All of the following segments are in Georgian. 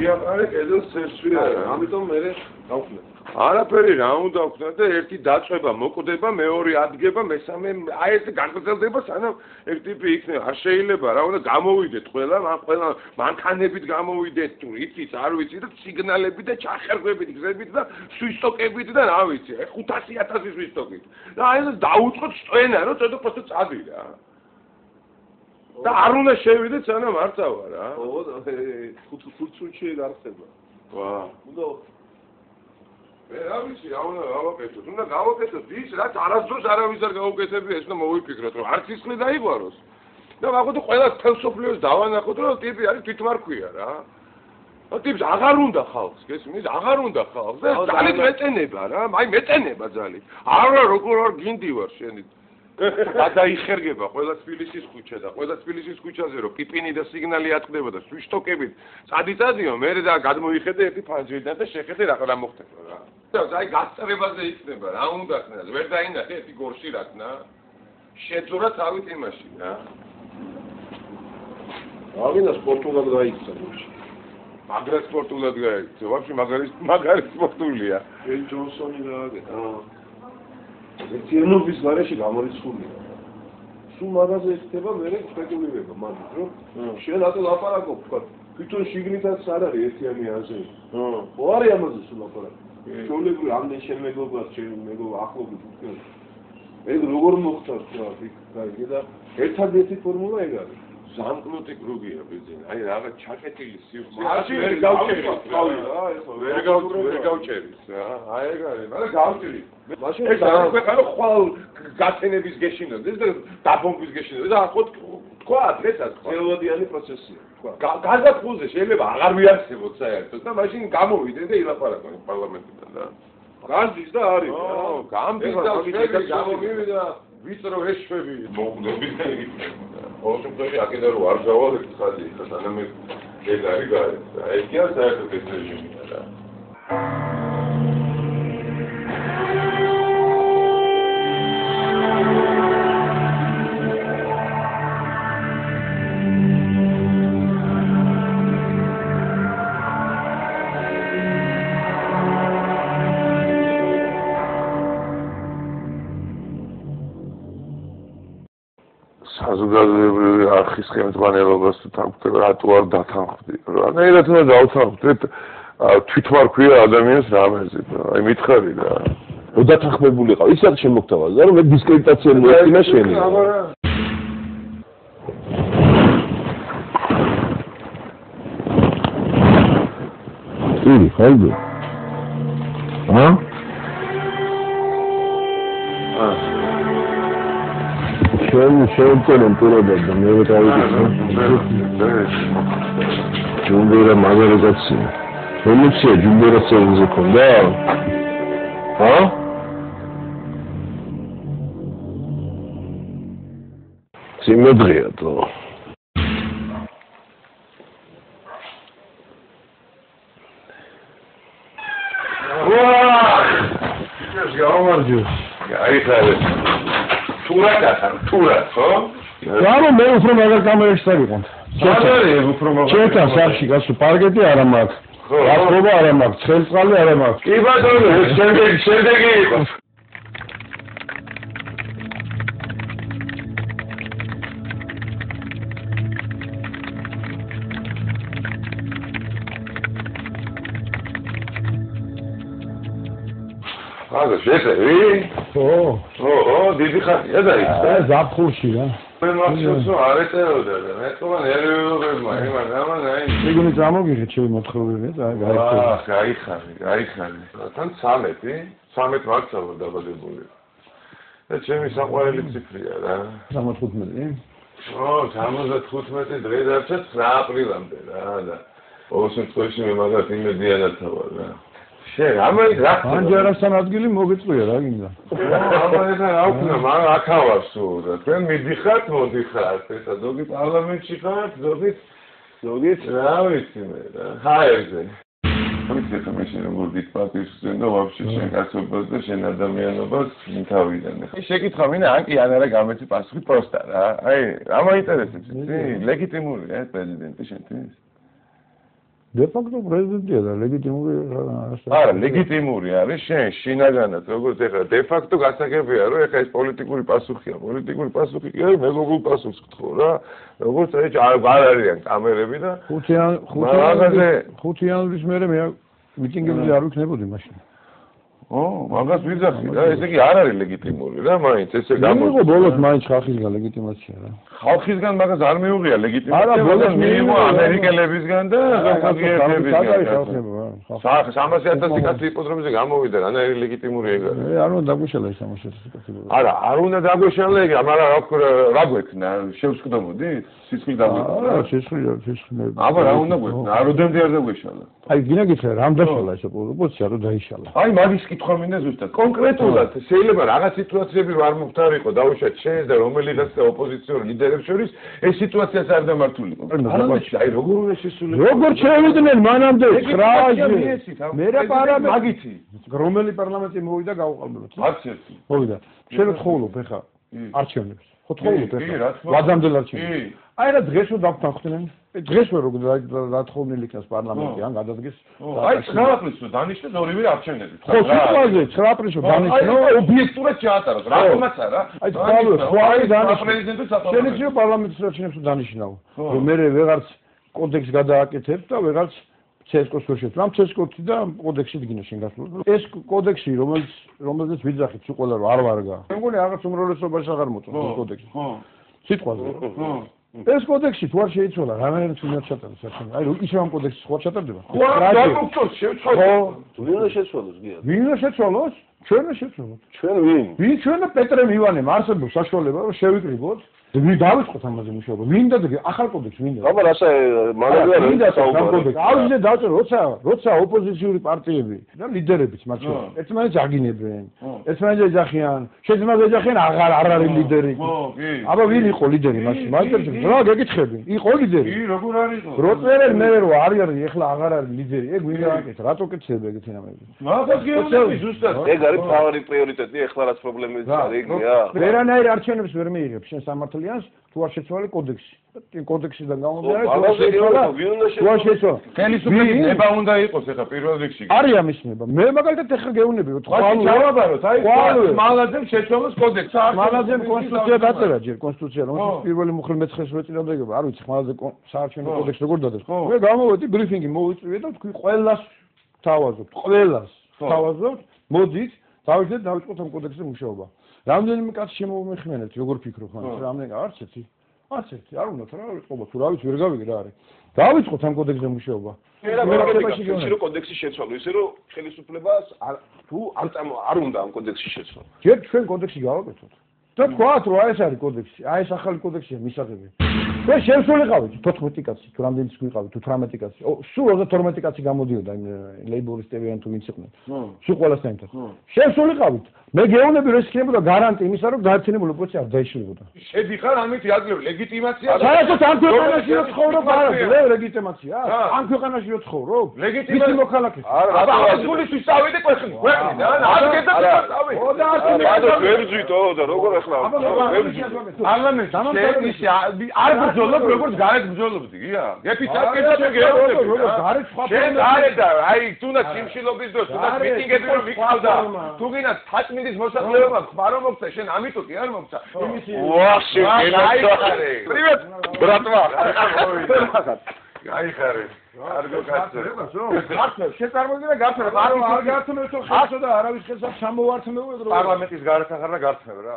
იაყარე კედელს წერსვია, ამიტომ მე დავხნე. არაფერი რა უნდა ვქნა და ერთი დაწვება მოკვდება, მეორე ადგება, მესამე აი ეს გაგრძელდება, სანამ ერთ ტიპი იქნება. არ შეიძლება რა უნდა გამოვიდეთ ყველა, ყველა მანქანებით გამოვიდეთ თუ იცით, არ ვიცი და სიგნალებით და ჩახერგებით, გზებით და სვისტოკებით და რა ვიცი, 500,000 სვისტოკით. და აი ეს დაუწყოთ სწენა, რომ ცოტა პოსტო წადი რა. და არ უნდა შევიდეთ სანამ არ წავა რა. ხო, 5 წუთში გარხდება. ვა. უნდა მე რა ვიცი, რა უნდა გავაკეთოთ? უნდა გავაკეთოთ ის, რაც არასდროს არავის არ გაუკეთებია, ეს უნდა მოვიფიქროთ, რომ არც ისხლი დაიგვაროს. და ვაღოთ ყველა თელსოფლიოს დავანახოთ, რომ ტიპი არის თვითმარქვია რა. და ტიპს აღარ უნდა ხალხს, გესმის? აღარ უნდა ხალხს. და ძალით მეწენება რა, აი მეწენება ძალით. არა როგორ არ გინდი ვარ შენი. გადაიხერგება ყველა თბილისის ქუჩა და ყველა თბილისის ქუჩაზე რომ პიპინი და სიგნალი ატყდება და სვიშტოკებით წადიწადიო მე და გადმოიხედე ერთი ფანჯრიდან და შეხედე რა მოხდება რა. და აი გასწრებაზე იქნება რა უნდა ხნას ვერ დაინახე ერთი გორში რა ხნა შეძურა თავით იმაში რა. აღინა სპორტულად გაიქცა გორში. მაგრა სპორტულად გაიქცა. ვაფშე მაგარი სპორტულია. ჯეინ ჯონსონი გააკეთა. ერთიანობის გარეშე გამორიცხულია. სულ მაგაზე ხდება მე სპეკულირება მაგით, რომ შენ რატო ლაპარაკობ, თქვა, თვითონ შიგნითაც არ არის ერთიანი აზრი. ხო არის ამაზე სულ ლაპარაკი. ჩვეულებრივ ამდენ შენ მეგობრად, შენ მეგობარ ახლობით თქვენ. ეგ როგორ მოხდა თქვა, იქ გაიგე და ერთადერთი ფორმულა ეგ არის. ზამკნუტი კრუგია ბიზნესი. აი რაღაც ჩაკეტილი სივრცე. მაშინ ვერ გავჭერის. ვერ გავჭერის რა. აი ეგ არის, მაგრამ გავჭერი. მაშინ ეს არის ქვეყანა ხვალ გაცენების გეშინოდეს და დაბომბვის გეშინოდეს და ახლა თქვა დღესაც თქვა. ელოდიანი პროცესია, თქვა. გაზაფხულზე შეიძლება აღარ მიარსებოთ საერთოდ და მაშინ გამოვიდნენ და ილაპარაკონ პარლამენტიდან და. გაზის და არის. ო, გამდის და გამოვიდა ვიწრო ეშვები მოგვდებით და იქნება. ოღონდ აქედა რომ არ გავალეთ ხალხი, სანამ ეგ არის გაერთ. აი კი არ საერთოდ ეს რეჟიმია რა. საზოგადოებრივი არხის ხელმძღვანელობას თუ თანხმდება, რატო არ დათანხმდი? რანაირად უნდა დავთანხმდეთ თვითმარქვია ადამიანს რამეზე. აი მითხარი რა. რო დათანხმებული ყავ, ისე შემოგთავაზა, რომ მე დისკრედიტაცია მოექინა შენი. ი, ხალხო. შევწელენ პირადად და მე დავიკითხე. ჯუმბერა მაგალითაცია. როლიცია ჯუმბერას წელზე ქონდა? სიმედრია თო. ეს გამარჯვე. აი ხალე. თურა, ხო? რა მე უფრო მაგარ კამერაში წავიყავ. შეიძლება უფრო მაგარ. ჩემთან სახში გასულ პარკეტი არა მაქვს. გასრობა არა მაქვს, ხელწყალი არა მაქვს. კი ბატონო, შემდეგი იყო. აგა შეწევი? ო, დიდი ხანია და ის. ზაფხულში რა. მე მახსოვს რომ არ ეწეროდა და მე თქმა ნერვიულობებმა იმან აი შეგონი წამოგიღეთ შევი მოთხოვებია და გაიხარი. თან 13 მარტსა დაბადებული. და ჩემი საყვარელი ციფრია რა. 75? ო, 75 დღე დარჩა 9 აპრილამდე რა და ყოველ შემთხვევაში მე მაგათ იმედიანად ვარ რა. ამაი რა ანჯერასთან ადგილი მოგიწვია რა გინდა. ამაი რა ვქნა, მაგრამ აქავარ სულ და თქვენ მიდიხართ, მოდიხართ, ესა ზოგი პარლამენტში ხართ, ზოგიც რა ვიცი მე რა. ჰაერზე. ვიცით რომ შენ როგორ დიპარტიის ზენდა ვაფშე შენ კაცობას და შენ ადამიანობას თავიდან. შეკითხა მინდა ანკი ან არა გამეცი პასუხი პროსტა რა. აი, რა მაინტერესებს იცი? ლეგიტიმურია ეს პრეზიდენტი შენთვის? de facto პრეზიდენტია და ლეგიტიმური არა, ლეგიტიმური არის შენ შინაგანად, როგორც ეხლა de facto გასაგებია, რომ ეხლა ეს პოლიტიკური პასუხია, პოლიტიკური პასუხი კი არის, მეგობრულ პასუხს გთხოვ რა. როგორც ეს არ არიან კამერები და ხუთიანობის მერე მე მიტინგებზე არ ვიქნებოდი მაშინ. მაგას ვიძახი რა, ესე იგი არ არის ლეგიტიმური რა, მაინც ესე გამოიგო ბოლოს მაინც ხალხისგან ლეგიტიმაცია რა. ხალხისგან მაგას არ მიუღია ლეგიტიმაცია. არა, ბოლოს მიიღო ამერიკელებისგან და საქართველოსებისგან. 300,000 კაცი იპოდრომზე გამოვიდა, რანაირი ლეგიტიმური ეგ არის. არ უნდა დაგვიშალა ის 300,000 კაცი. არა, არ უნდა დაგვიშალა ეგ, მაგრამ რა გვექნა, შევსკვდომოდით? სიცხლი დაგვექნა. არა, სიცხლი. აბა რა უნდა გვექნა? აროდემდე არ დაგვიშალა. აი, გინდა გითხრა, რამ დაშალა ეს ოპოზიცია, რომ დაიშალა. აი, მაგის კითხვა მინდა ზუსტად. კონკრეტულად შეიძლება რაღაც სიტუაციები არ მოხდარიყო, დაუშვათ შენს და რომელიღაც ოპოზიციური ლიდერებს შორის, ეს სიტუაციაც არ დამართულიყო. აი, როგორ უნდა შესულიყო? როგორ შევიდნენ მანამდე 9-ში? მერე პარლამენტი მაგითი. რომელი პარლამენტი მოვიდა გავუყალბებთ? არც ერთი. მოვიდა. შენ ვთხოვლობ ეხა არჩევნებს. ვთხოვლობ ეხა. ვაძამდელ არჩევნებს. აი რა დღეს რო დავთანხმდნენ? დღეს რო დათხოვნილი იქნას პარლამენტი ან გადადგეს. აი 9 აპრილს დანიშნეს ორივე არჩევნები. ხო, სიტყვაზე 9 აპრილს დანიშნო, ობიექტურად ჩაატაროს. რატომაც არა? აი ხვალე დანიშნო პრეზიდენტის საფრთხე. შეიძლება პარლამენტის არჩევნებს დანიშნაო. რომ მე ვეღარც კოდექსს გადააკეთებ და ვეღარც CSKO-ს ვერ შეცვლ. ამ CSKO-ში და კოდექსში დგინე შენ გასულ. ეს კოდექსი, რომელზეც ვიძახით სულ ყველა რომ არ ვარგა. მე მგონი რაღაც უმრავლესობას აღარ მოწონს ეს კოდექსი. ხო. სიტყვაზე. ხო. ეს კოდექსი თუ არ შეიცვალა, რანაირად უნდა ჩატარდეს არჩევნები. აი, ის რამ კოდექსი ხო ჩატარდება? ხო, რა მოგწონს შევცვალოთ. ხო, ვინ უნდა შეცვალოს გია? ვინ უნდა შეცვალოს? ჩვენ უნდა შეცვალოთ. ჩვენ ვინ? ვინ ჩვენ და პეტრე მივანემ არსებობს საშუალება რომ შევიკრიბოთ. ვინ დავიწყოთ ამაზე მუშაობა? ვინ და ახალ კოდექსს ვინ და? აბა რასა მაგალითად ვინ და კოდექსს? აუზე დავწერო, როცა ოპოზიციური პარტიები და ლიდერებიც მათ შორის ერთმანეთს აგინებენ. ერთმანეთს ეძახიან, შეძმაზე ეძახიან აღარ არ არის ლიდერი. ხო, კი. აბა ვინ იყო ლიდერი მაშინ? მაგერჯერ რა გეკითხები? იყო ლიდერი? კი, როგორ არ იყო? როწერენ მე რო არის ეხლა აღარ არის ლიდერი. ეგ ვინ გააკეთა? რატო კეთდება ეგეთი რამები? მაგას გეუბნები ზუსტად. ეგ არის მთავარი პრიორიტეტი ეხლა რაც პრობლემებიც არის ეგია. ვერანაირ არჩევნებს ვერ მიიღებ შენ სამართლიანს თუ არ შეცვალე კოდექსი. კოდექსიდან გამომდინარე თუ არ შეცვალა. ხელისუფლების ნება უნდა იყოს ეხლა პირველ რიგში. არის ამის ნება. მე მაგალითად ეხლა გეუბნები რომ ჩავაბაროთ, აი მალაძემ შეცვალოს კოდექსი. მალაძემ კონსტიტუცია დაწერა ჯერ კონსტიტუცია, რომელსაც პირველი მუხლი მეცხრეს ეწინააღმდეგება. არ ვიცი მალაძე საარჩევნო კოდექსი როგორ დადეს. მე გამოვედი ბრიფინგი მოვიწვიე და თქვი ყველას თავაზობთ, ყველას თავაზობთ, მოდით, დავიწყოთ ამ კოდექსზე მუშაობა. რამდენიმე კაცი შემოვიმეხმენეთ, როგორ ფიქრობ ხან, რამდენი არც ერთი. არც ერთი, არ უნდა რა ვიწყობა, თუ რა ვიცი, ვერ გავიგე რა არის. დავიწყოთ ამ კოდექსზე მუშაობა. მე რა კოდექსი შეცვალო, ისე რომ ხელისუფლებას თუ არ უნდა ამ კოდექსში შეცვალო. ჯერ ჩვენ კოდექსი გავაკეთოთ. და თქვათ რომ ეს არის კოდექსი, აი ეს ახალი კოდექსია მისაღები. ჩვენ შევსულიყავით 14 კაცი, თუ რამდენიც გვიყავით, თუ 18 კაცი. სულ 32 კაცი გამოდიოდა იმ ლეიბორისტები ან თუ ვინც იყვნენ. სულ ყველასთან ერთად. შევსულიყავით. მე გეუბნები რომ ეს იქნებოდა გარანტი იმისა, რომ გაერთიანებული ოპოზიცია არ დაიშლებოდა. შედიხარ ამით იაძლევ ლეგიტიმაცია. საერთოდ ამ ქვეყანაში რო ცხოვრობ არ აქვს ლეგიტიმაცია? ამ ქვეყანაში რო ცხოვრობ? ლეგიტიმაცია მოქალაქეს. აბა ამ გულისთვის წავიდე კვეხნი. და არ გეძებდა წავიდე. ო და არ ვერძვით და როგორ ახლა პარლამენტს ამამისი არ ბრძოლობ როგორც გარეთ ბრძოლობდი გია გეფიცაკედა შეგეუბნები გარეთ სხვა შენ გარეთ და აი თუნდაც სიმშილობის დროს თუნდაც მიტინგები რომ მიყავდა თუ გინდა თაწმინდის მოსახლეობა ხმარო მოგცა შენ ამიტომ კი არ მოგცა იმისი ვახში გენაცარი პრივეტ ბრატვა გაიხარე კარგო კაცო გართმევ შეწარმოდი და გართმევ არ გართმევ თო ხალხო და არავის ხელს ჩამოვართმევ რომ პარლამენტის გარეთ ახლა გართმევ რა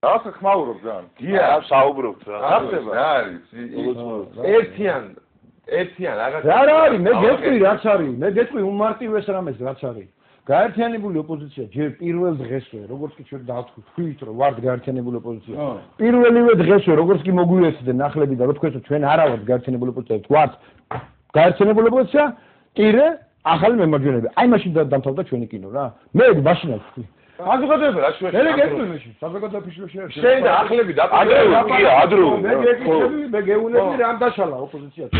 ახლა ხმაურობ ძალიან. დია, საუბრობთ რა. ახლა რა არის? ერთიან რაღაც. რა არის? მე გეტყვი რაც არის. მე გეტყვი უმარტივეს რამეს რაც არის. გაერთიანებული ოპოზიცია ჯერ პირველ დღესვე, როგორც კი ჩვენ დავთქვით, რომ ვართ გაერთიანებული ოპოზიცია. პირველივე დღესვე, როგორც კი მოგვიესწრეთ ნახლები და რო თქვენ ჩვენ არა ვართ გაერთიანებული ოპოზიცია, ვართ გაერთიანებული ოპოზიცია, ტირე ახალი მემარჯვენეები. აი მაშინ დამთავრდა ჩვენი კინო რა. მე მაშინაც ვთქვი. საზოგადოება რა შუაში მე გეკითხები საზოგადოებაში რო შეერჩა შენ და ახლები ადრეული მე გეკითხები მე გეუნები რამ დაშალა ოპოზიციას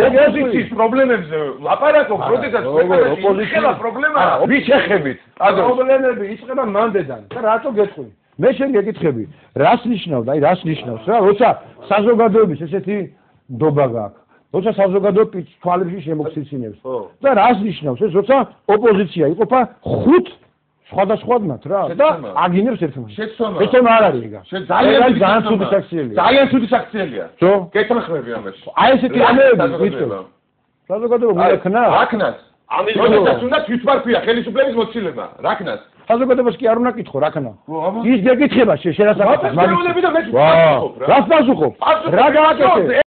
ოპოზიციის პრობლემებზე ლაპარაკობ როდესაც ოპოზიცია პრობლემაა ვის შეხებით პრობლემები იწყება მანდედან და რატო გეტყვი მე შენ გეკითხები რას ნიშნავდა აი რას ნიშნავს რა როცა საზოგადოების ესეთი ნდობა გაქვს როცა საზოგადოება თვალებში შემოგციცინებს და რას ნიშნავს ეს როცა ოპოზიცია იყოფა 5 სხვადასხვადმად რა და აგინებს ერთმანეთს შეცდომა ეს არ არის ეგა ძალიან ცუდი საქციელია ძალიან ცუდი საქციელია ხო გეთანხმები ამას აი ესეთი რამეები ვიცი საზოგადოება მოიქნა რაკნას ამის როდესაც უნდა თვითმარქვია ხელისუფლების მოცილება რაკნას საზოგადოებას კი არ უნდა კითხო რაკნა ის გეკითხება შენასაც მაგის რას პასუხობ რა გააკეთე